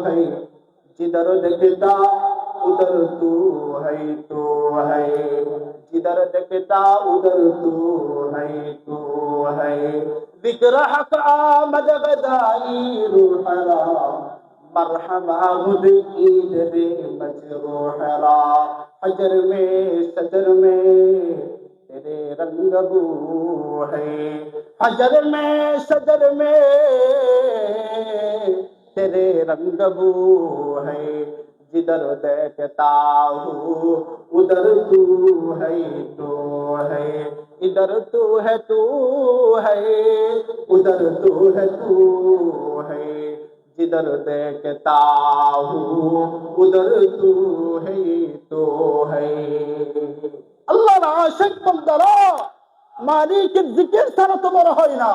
है, जिधर देखता उधर तू है, तू है, जिधर देखता उधर तू है, तू है। जिक्र हक आमद गदाई रूहरा, मरहबा खुद ईद रे मजरूहरा। हजर में सजर में तेरे रंग बू है, हजर में सजर में तेरे रंग बू है। जिधर देखता हूँ उधर तू है, तू है, इधर तू है, तू है, उधर तू है, तू है। जिधर देखता हूँ उधर तू है, तो है। আল্লাহর আশিক বান্দারা মালিকের জিকির ছাড়া তো বড় হয় না।